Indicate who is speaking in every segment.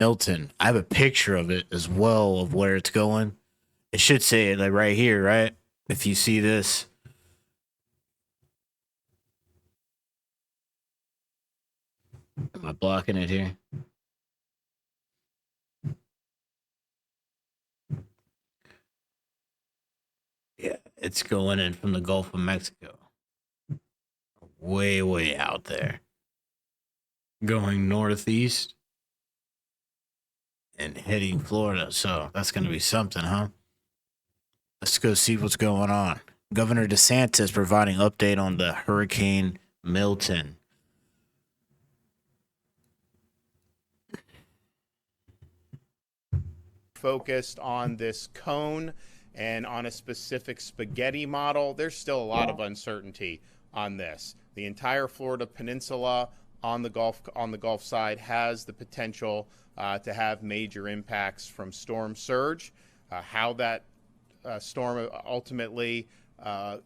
Speaker 1: Milton. I have a picture of it as well of where it's going. It should say it like right here, right? If you see this, am I blocking it here? Yeah, it's going in from the Gulf of Mexico, way, way out there, going northeast and hitting Florida. So that's going to be something, huh? Let's go see what's going on. Governor Desantis providing update on the Hurricane Milton.
Speaker 2: Focused on this cone and on a specific spaghetti model. There's still a lot of uncertainty on this. The entire Florida peninsula on the Gulf side has the potential to have major impacts from storm surge. How that storm ultimately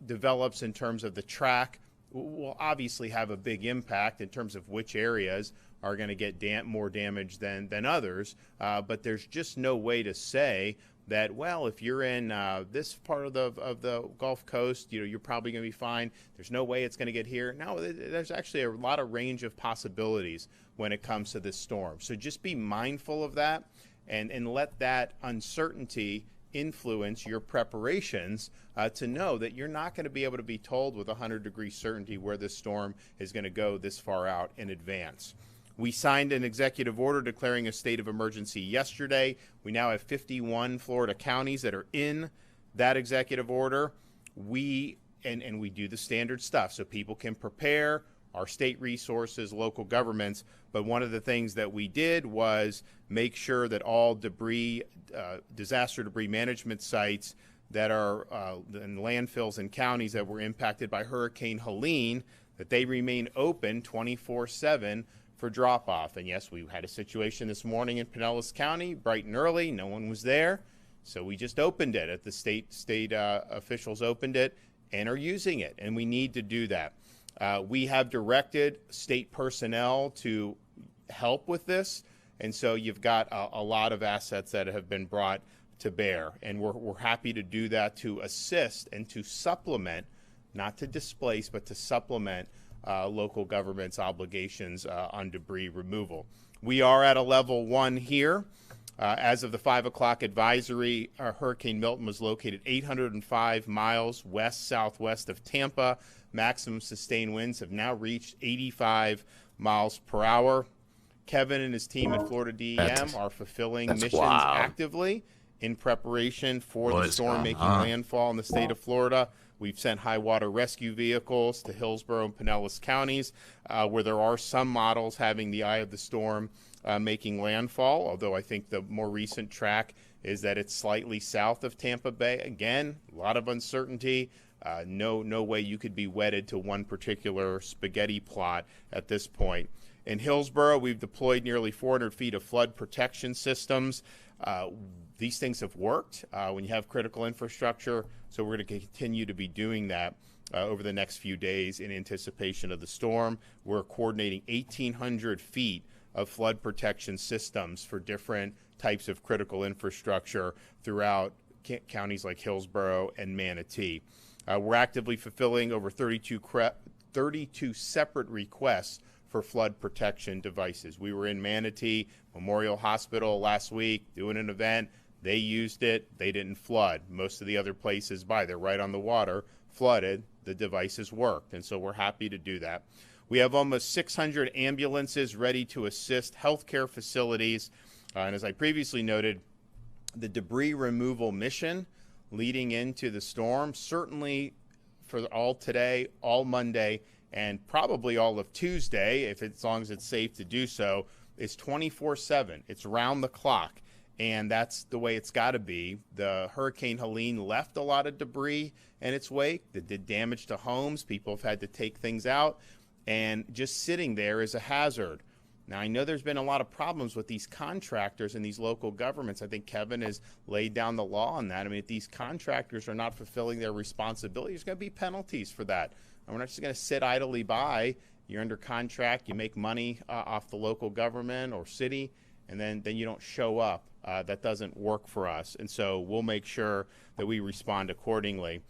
Speaker 2: develops in terms of the track will obviously have a big impact in terms of which areas are going to get more damage than others. But there's just no way to say that, well, if you're in this part of the Gulf Coast, you're probably going to be fine. There's no way it's going to get here. No, there's actually a lot of range of possibilities when it comes to this storm. So just be mindful of that and let that uncertainty influence your preparations to know that you're not going to be able to be told with 100-degree certainty where this storm is going to go this far out in advance. We signed an executive order declaring a state of emergency yesterday. We now have 51 Florida counties that are in that executive order. We do the standard stuff so people can prepare, our state resources, local governments. But one of the things that we did was make sure that all disaster debris management sites that are in landfills and counties that were impacted by Hurricane Helene, that they remain open 24/7 for drop-off. And yes, we had a situation this morning in Pinellas County, bright and early. No one was there, so we just opened it. At the state officials opened it and are using it, and we need to do that. We have directed state personnel to help with this, and so you've got a lot of assets that have been brought to bear, and we're happy to do that to assist and to supplement, not to displace, but to supplement local government's obligations on debris removal. We are at a level 1 here. As of the 5 o'clock advisory, Hurricane Milton was located 805 miles west-southwest of Tampa. Maximum sustained winds have now reached 85 miles per hour. Kevin and his team at Florida DEM are fulfilling missions actively in preparation for the storm making landfall in the state of Florida. We've sent high water rescue vehicles to Hillsborough and Pinellas counties, where there are some models having the eye of the storm making landfall, although I think the more recent track is that it's slightly south of Tampa Bay. Again, a lot of uncertainty. No way you could be wedded to one particular spaghetti plot at this point. In Hillsborough, we've deployed nearly 400 feet of flood protection systems. These things have worked when you have critical infrastructure, so we're going to continue to be doing that over the next few days in anticipation of the storm. We're coordinating 1,800 feet of flood protection systems for different types of critical infrastructure throughout counties like Hillsborough and Manatee. We're actively fulfilling over 32 separate requests for flood protection devices. We were in Manatee Memorial Hospital last week doing an event. They used it. They didn't flood. Most of the other places they're right on the water, flooded. The devices worked, and so we're happy to do that. We have almost 600 ambulances ready to assist healthcare facilities. And as I previously noted, the debris removal mission leading into the storm, certainly for all today, all Monday, and probably all of Tuesday, as long as it's safe to do so, is 24/7. It's round the clock, and that's the way it's got to be. The Hurricane Helene left a lot of debris in its wake that did damage to homes. People have had to take things out, and just sitting there is a hazard. Now, I know there's been a lot of problems with these contractors and these local governments. I think Kevin has laid down the law on that. I mean, if these contractors are not fulfilling their responsibilities, there's going to be penalties for that. And we're not just going to sit idly by. You're under contract, you make money off the local government or city, and then you don't show up. That doesn't work for us. And so we'll make sure that we respond accordingly.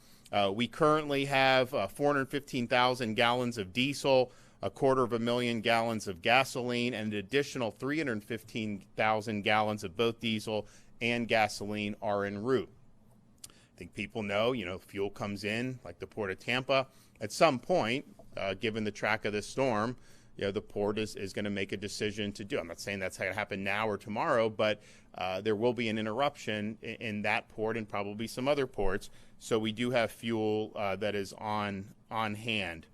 Speaker 2: We currently have 415,000 gallons of diesel, 250,000 gallons of gasoline, and an additional 315,000 gallons of both diesel and gasoline are en route. I think people know, fuel comes in, like the Port of Tampa. At some point, given the track of this storm, the port is going to make a decision to do. I'm not saying that's going to happen now or tomorrow, but there will be an interruption in that port and probably some other ports. So we do have fuel that is on hand.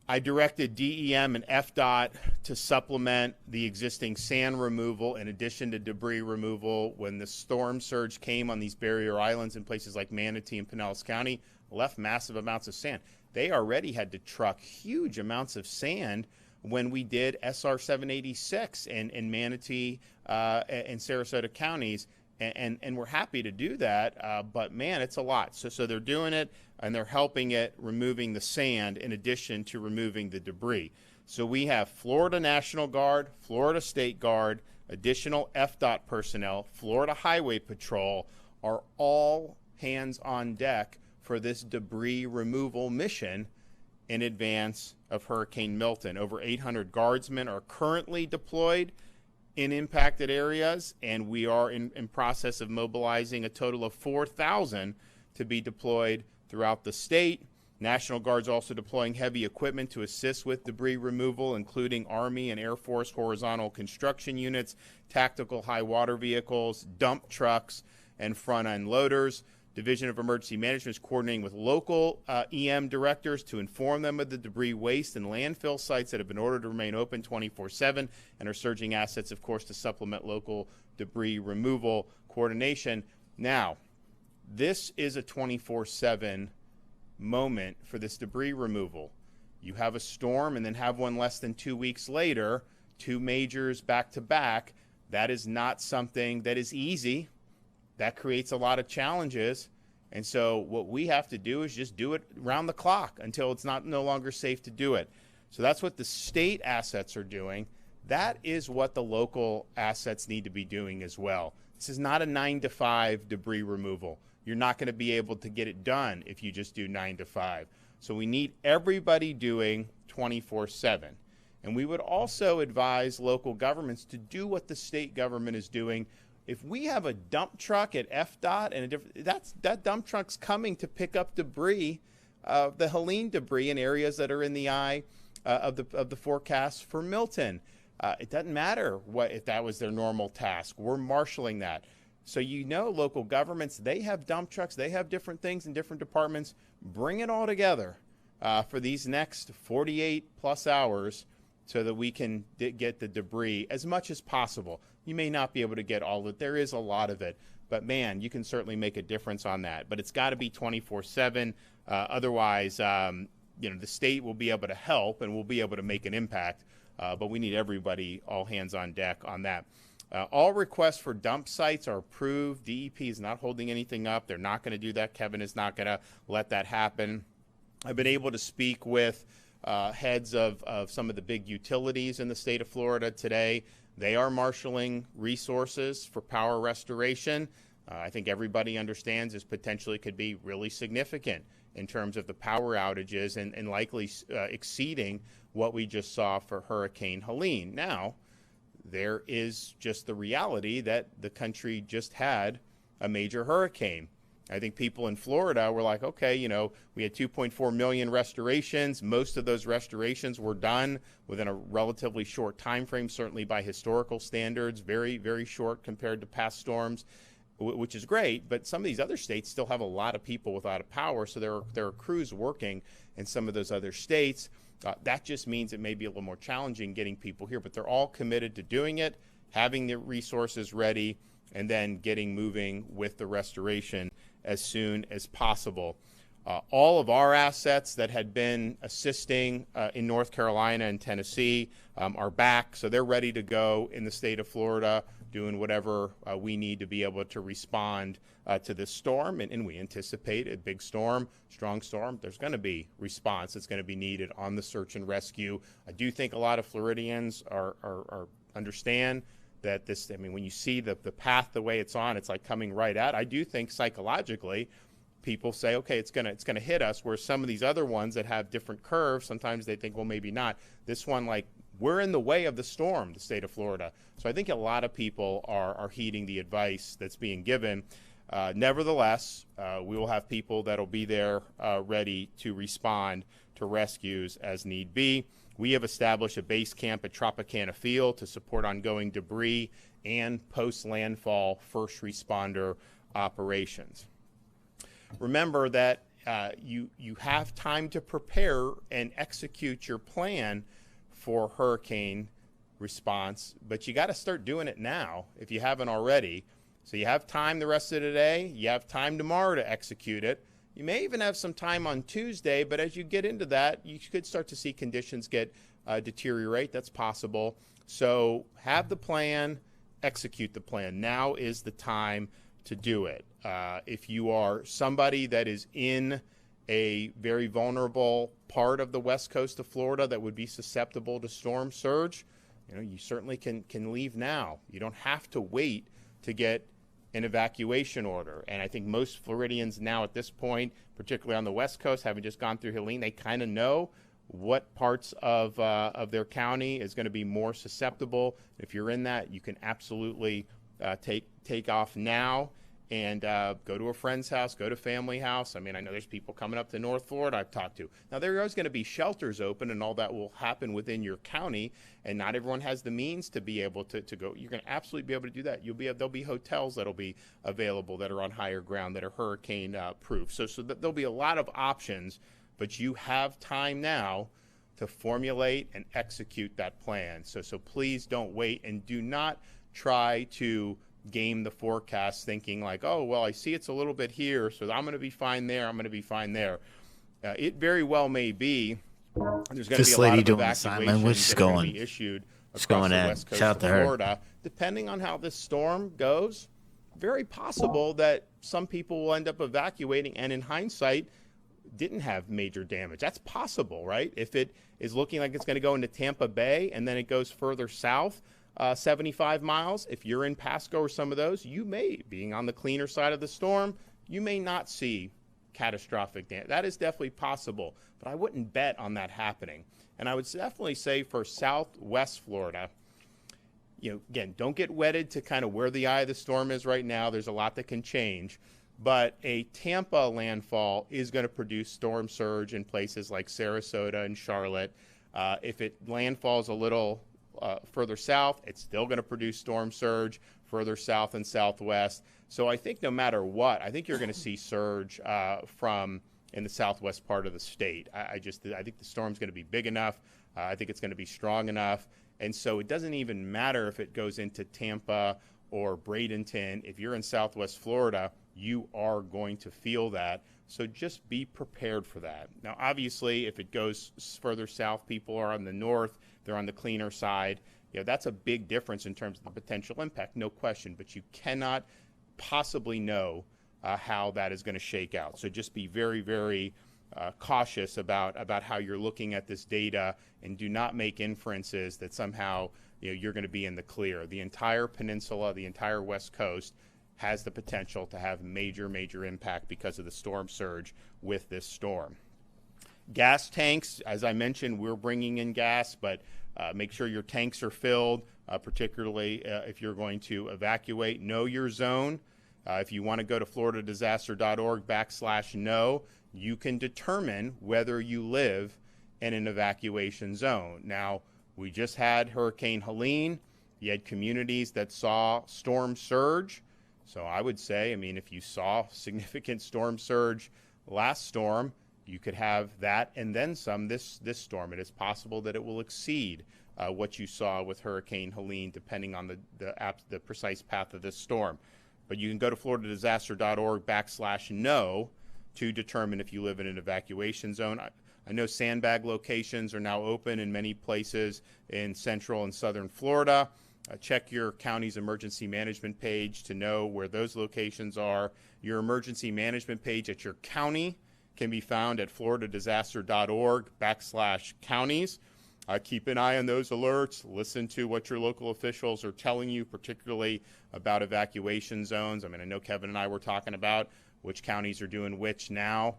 Speaker 2: I directed DEM and FDOT to supplement the existing sand removal in addition to debris removal. When the storm surge came on these barrier islands in places like Manatee and Pinellas County, left massive amounts of sand. They already had to truck huge amounts of sand when we did SR 786 in Manatee and Sarasota counties. And we're happy to do that, but man, it's a lot. So they're doing it, and they're helping it, removing the sand in addition to removing the debris. So we have Florida National Guard, Florida State Guard, additional FDOT personnel, Florida Highway Patrol are all hands on deck for this debris removal mission in advance of Hurricane Milton. Over 800 guardsmen are currently deployed in impacted areas, and we are in process of mobilizing a total of 4,000 to be deployed throughout the state. National Guard's also deploying heavy equipment to assist with debris removal, including Army and Air Force horizontal construction units, tactical high water vehicles, dump trucks, and front-end loaders. Division of Emergency Management is coordinating with local EM directors to inform them of the debris waste and landfill sites that have been ordered to remain open 24/7 and are surging assets, of course, to supplement local debris removal coordination. Now, this is a 24/7 moment for this debris removal. You have a storm and then have one less than 2 weeks later, two majors back to back. That is not something that is easy. That creates a lot of challenges. And so what we have to do is just do it around the clock until it's no longer safe to do it. So that's what the state assets are doing. That is what the local assets need to be doing as well. This is not a 9 to 5 debris removal. You're not going to be able to get it done if you just do 9 to 5. So we need everybody doing 24/7. And we would also advise local governments to do what the state government is doing. If we have a dump truck at FDOT and that dump truck's coming to pick up debris, the Helene debris in areas that are in the eye of the forecast for Milton. It doesn't matter if that was their normal task. We're marshaling that. So local governments, they have dump trucks, they have different things in different departments. Bring it all together for these next 48 plus hours so that we can get the debris as much as possible. You may not be able to get all of it. There is a lot of it. But, man, you can certainly make a difference on that. But it's got to be 24/7. Otherwise, the state will be able to help and we'll be able to make an impact. But we need everybody, all hands on deck on that. All requests for dump sites are approved. DEP is not holding anything up. They're not going to do that. Kevin is not going to let that happen. I've been able to speak with heads of some of the big utilities in the state of Florida today. They are marshaling resources for power restoration. I think everybody understands this potentially could be really significant in terms of the power outages and likely exceeding what we just saw for Hurricane Helene. Now, there is just the reality that the country just had a major hurricane. I think people in Florida were like, okay, we had 2.4 million restorations. Most of those restorations were done within a relatively short time frame, certainly by historical standards, very, very short compared to past storms, which is great. But some of these other states still have a lot of people without power, so there are crews working in some of those other states. That just means it may be a little more challenging getting people here, but they're all committed to doing it, having the resources ready, and then getting moving with the restoration as soon as possible. All of our assets that had been assisting in North Carolina and Tennessee are back, so they're ready to go in the state of Florida, doing whatever we need to be able to respond to this storm. And we anticipate a big storm, strong storm. There's going to be response that's going to be needed on the search and rescue. I do think a lot of Floridians are understand that this, I mean, when you see the path the way it's on, it's like coming right at. I do think psychologically people say, okay, it's gonna hit us, where some of these other ones that have different curves, sometimes they think, well, maybe not. This one, like, we're in the way of the storm, the state of Florida. So I think a lot of people are heeding the advice that's being given. Nevertheless, we will have people that'll be there ready to respond to rescues as need be. We have established a base camp at Tropicana Field to support ongoing debris and post-landfall first responder operations. Remember that you have time to prepare and execute your plan for hurricane response, but you got to start doing it now if you haven't already. So you have time the rest of the day, you have time tomorrow to execute it. You may even have some time on Tuesday, but as you get into that, you could start to see conditions get deteriorate. That's possible. So have the plan, execute the plan. Now is the time to do it. If you are somebody that is in a very vulnerable part of the west coast of Florida that would be susceptible to storm surge, you certainly can leave now. You don't have to wait to get an evacuation order. And I think most Floridians now at this point, particularly on the west coast, having just gone through Helene, they kind of know what parts of their county is going to be more susceptible. If you're in that, you can absolutely take off now and go to a friend's house, go to family house. I mean, I know there's people coming up to North Florida I've talked to. Now, there are always going to be shelters open, and all that will happen within your county, and not everyone has the means to be able to go. You're going to absolutely be able to do that. There'll be hotels that'll be available that are on higher ground that are hurricane proof. So there'll be a lot of options, but you have time now to formulate and execute that plan. So please don't wait, and do not try to game the forecast thinking like, oh, well, I see it's a little bit here, so I'm going to be fine there, I'm going to be fine there. It very well may be there's going to be a lot of evacuations that are going to be issued across the west coast of Florida. Depending on how this storm goes, very possible that some people will end up evacuating and in hindsight didn't have major damage. That's possible, right? If it is looking like it's going to go into Tampa Bay and then it goes further south, 75 miles, if you're in Pasco or some of those, you may, being on the cleaner side of the storm, you may not see catastrophic damage. That is definitely possible, but I wouldn't bet on that happening. And I would definitely say for southwest Florida, again, don't get wedded to kind of where the eye of the storm is right now. There's a lot that can change, but a Tampa landfall is going to produce storm surge in places like Sarasota and Charlotte. If it landfalls a little further south, it's still going to produce storm surge further south and southwest. So I think no matter what, I think you're going to see surge from in the southwest part of the state. I think the storm's going to be big enough. I think it's going to be strong enough. And so it doesn't even matter if it goes into Tampa or Bradenton. If you're in southwest Florida, you are going to feel that. So just be prepared for that. Now, obviously, if it goes further south, people are on the north, they're on the cleaner side. That's a big difference in terms of the potential impact, no question. But you cannot possibly know how that is going to shake out. So just be very, very cautious about how you're looking at this data, and do not make inferences that somehow you're going to be in the clear. The entire peninsula, the entire west coast, has the potential to have major, major impact because of the storm surge with this storm. Gas tanks, as I mentioned, we're bringing in gas, but make sure your tanks are filled, particularly if you're going to evacuate. Know your zone. If you want to go to floridadisaster.org/know, you can determine whether you live in an evacuation zone. Now, we just had Hurricane Helene. You had communities that saw storm surge. So I would say, if you saw significant storm surge last storm, you could have that and then some this storm. It is possible that it will exceed what you saw with Hurricane Helene, depending on the precise path of this storm. But you can go to floridadisaster.org/know to determine if you live in an evacuation zone. I know sandbag locations are now open in many places in central and southern Florida. Check your county's emergency management page to know where those locations are. Your emergency management page at your county can be found at floridadisaster.org/counties. Keep an eye on those alerts. Listen to what your local officials are telling you, particularly about evacuation zones. I mean, I know Kevin and I were talking about which counties are doing which now.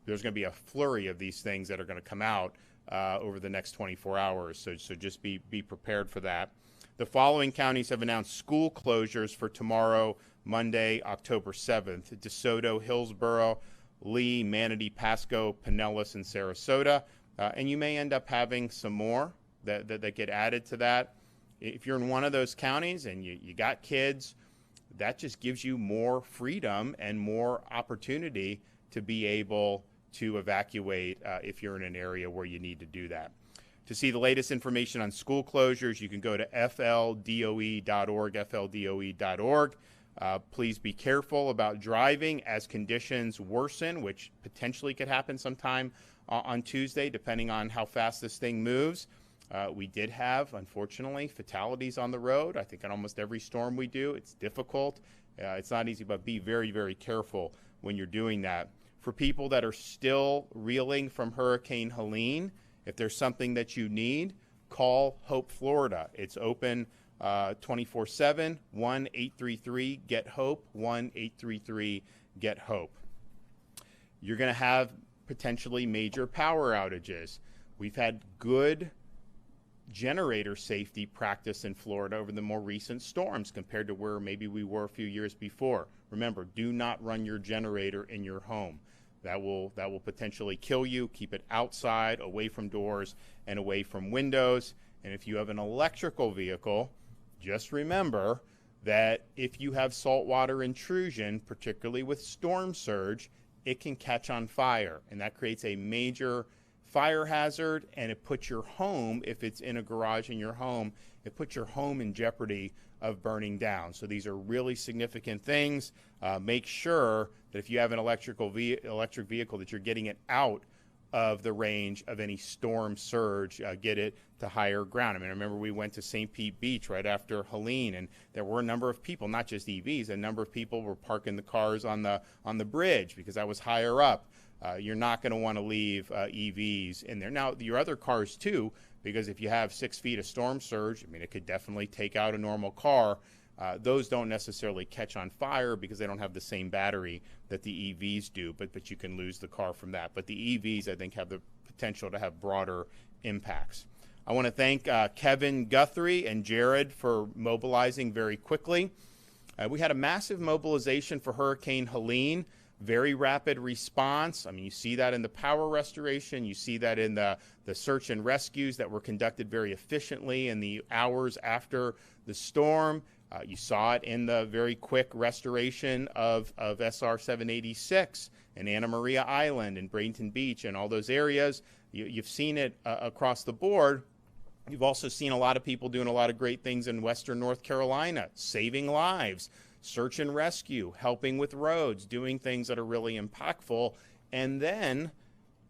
Speaker 2: There's going to be a flurry of these things that are going to come out over the next 24 hours. So just be prepared for that. The following counties have announced school closures for tomorrow, Monday, October 7th. DeSoto, Hillsborough, Lee, Manatee, Pasco, Pinellas, and Sarasota. And you may end up having some more that get added to that. If you're in one of those counties and you got kids, that just gives you more freedom and more opportunity to be able to evacuate if you're in an area where you need to do that. To see the latest information on school closures, you can go to fldoe.org, fldoe.org. Please be careful about driving as conditions worsen, which potentially could happen sometime on Tuesday, depending on how fast this thing moves. We did have, unfortunately, fatalities on the road. I think on almost every storm we do, it's difficult. It's not easy, but be very, very careful when you're doing that. For people that are still reeling from Hurricane Helene, if there's something that you need, call Hope Florida. It's open 24/7, 1-833-GET-HOPE, 1-833-GET-HOPE. You're going to have potentially major power outages. We've had good generator safety practice in Florida over the more recent storms compared to where maybe we were a few years before. Remember, do not run your generator in your home. That will potentially kill you. Keep it outside, away from doors, and away from windows. And if you have an electrical vehicle, just remember that if you have saltwater intrusion, particularly with storm surge, it can catch on fire. And that creates a major fire hazard, and it puts your home, if it's in a garage in your home, it puts your home in jeopardy of burning down. So these are really significant things. Make sure that if you have an electric vehicle that you're getting it out of the range of any storm surge, get it to higher ground. I mean, I remember we went to St. Pete Beach right after Helene, and there were a number of people, not just EVs, a number of people were parking the cars on the bridge because that was higher up. You're not going to want to leave EVs in there. Now, your other cars too, because if you have 6 feet of storm surge, I mean, it could definitely take out a normal car. Those don't necessarily catch on fire because they don't have the same battery that the EVs do, but you can lose the car from that. But the EVs, I think, have the potential to have broader impacts. I want to thank Kevin Guthrie and Jared for mobilizing very quickly. We had a massive mobilization for Hurricane Helene. Very rapid response. I mean, you see that in the power restoration. You see that in the search and rescues that were conducted very efficiently in the hours after the storm. You saw it in the very quick restoration of SR 786 and Anna Maria Island and Bradenton Beach and all those areas. You've seen it across the board. You've also seen a lot of people doing a lot of great things in Western North Carolina, saving lives. Search and rescue, helping with roads, doing things that are really impactful. And then,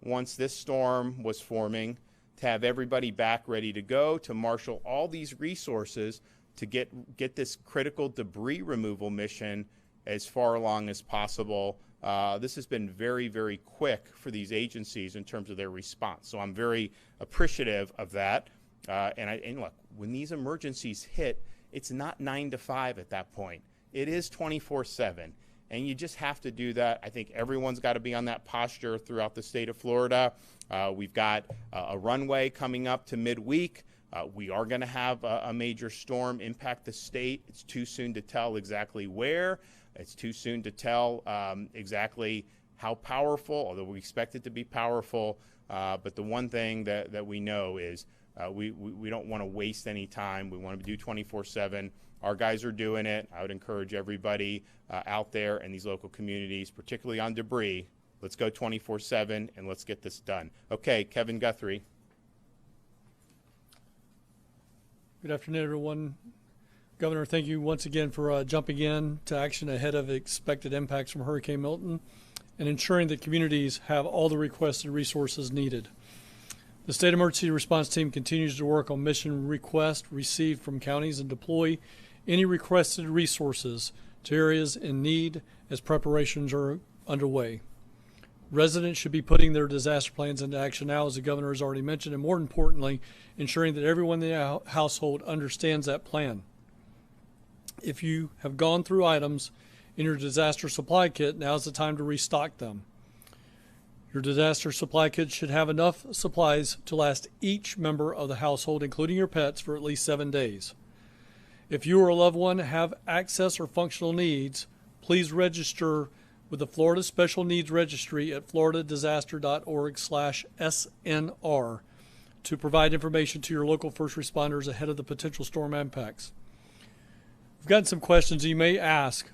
Speaker 2: once this storm was forming, to have everybody back ready to go, to marshal all these resources to get this critical debris removal mission as far along as possible. This has been very, very quick for these agencies in terms of their response. So I'm very appreciative of that. And look, when these emergencies hit, it's not 9 to 5 at that point. It is 24/7, and you just have to do that. I think everyone's got to be on that posture throughout the state of Florida. We've got a runway coming up to midweek. We are going to have a major storm impact the state. It's too soon to tell exactly where. It's too soon to tell exactly how powerful, although we expect it to be powerful. But the one thing that we know is we don't want to waste any time. We want to do 24/7. Our guys are doing it. I would encourage everybody out there in these local communities, particularly on debris, let's go 24/7 and let's get this done. Okay, Kevin Guthrie.
Speaker 3: Good afternoon, everyone. Governor, thank you once again for jumping in to action ahead of expected impacts from Hurricane Milton and ensuring that communities have all the requested resources needed. The State Emergency Response Team continues to work on mission requests received from counties and deploy any requested resources to areas in need as preparations are underway. Residents should be putting their disaster plans into action now, as the governor has already mentioned, and more importantly, ensuring that everyone in the household understands that plan. If you have gone through items in your disaster supply kit, now's the time to restock them. Your disaster supply kit should have enough supplies to last each member of the household, including your pets, for at least 7 days. If you or a loved one have access or functional needs, please register with the Florida Special Needs Registry at floridadisaster.org/SNR to provide information to your local first responders ahead of the potential storm impacts. We've gotten some questions you may ask.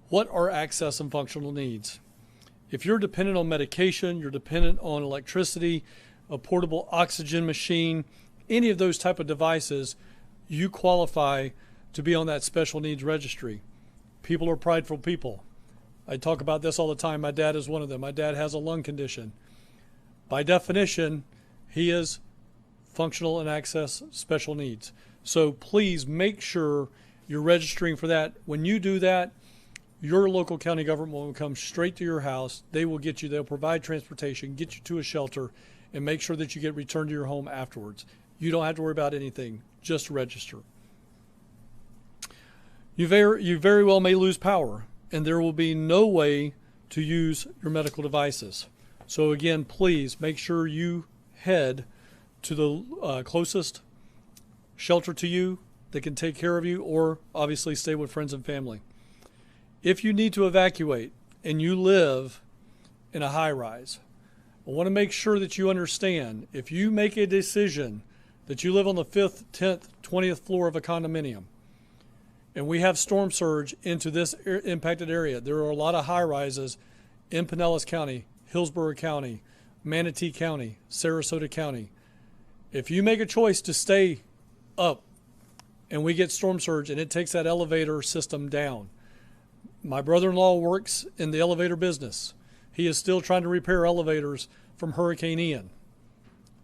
Speaker 3: What are access and functional needs? If you're dependent on medication, you're dependent on electricity, a portable oxygen machine, any of those type of devices, you qualify to be on that special needs registry. People are prideful people. I talk about this all the time. My dad is one of them. My dad has a lung condition. By definition, he is functional and access special needs. So please make sure you're registering for that. When you do that, your local county government will come straight to your house. They will get you, they'll provide transportation, get you to a shelter, and make sure that you get returned to your home afterwards. You don't have to worry about anything. Just register. You very well may lose power, and there will be no way to use your medical devices. So again, please make sure you head to the closest shelter to you that can take care of you, or obviously stay with friends and family. If you need to evacuate and you live in a high rise, I want to make sure that you understand, if you make a decision that you live on the 5th, 10th, 20th floor of a condominium, and we have storm surge into this impacted area, there are a lot of high rises in Pinellas County, Hillsborough County, Manatee County, Sarasota County. If you make a choice to stay up and we get storm surge and it takes that elevator system down, my brother-in-law works in the elevator business. He is still trying to repair elevators from Hurricane Ian.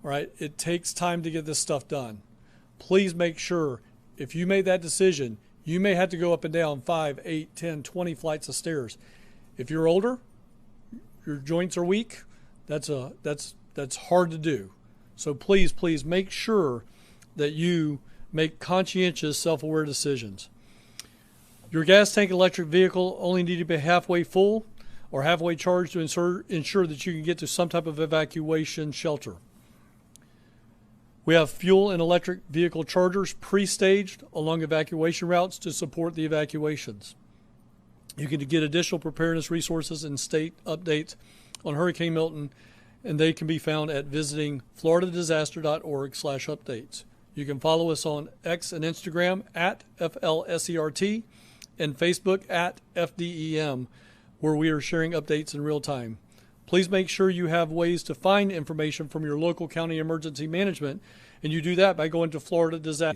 Speaker 3: All right, it takes time to get this stuff done. Please make sure, if you made that decision, you may have to go up and down 5, 8, 10, 20 flights of stairs. If you're older, your joints are weak, that's hard to do. So please make sure that you make conscientious, self-aware decisions. Your gas tank electric vehicle only need to be halfway full or halfway charged to ensure that you can get to some type of evacuation shelter. We have fuel and electric vehicle chargers pre-staged along evacuation routes to support the evacuations. You can get additional preparedness resources and state updates on Hurricane Milton, and they can be found at visiting floridadisaster.org/updates. You can follow us on X and Instagram at FLSERT and Facebook at FDEM, where we are sharing updates in real time. Please make sure you have ways to find information from your local county emergency management, and you do that by going to Florida Disaster.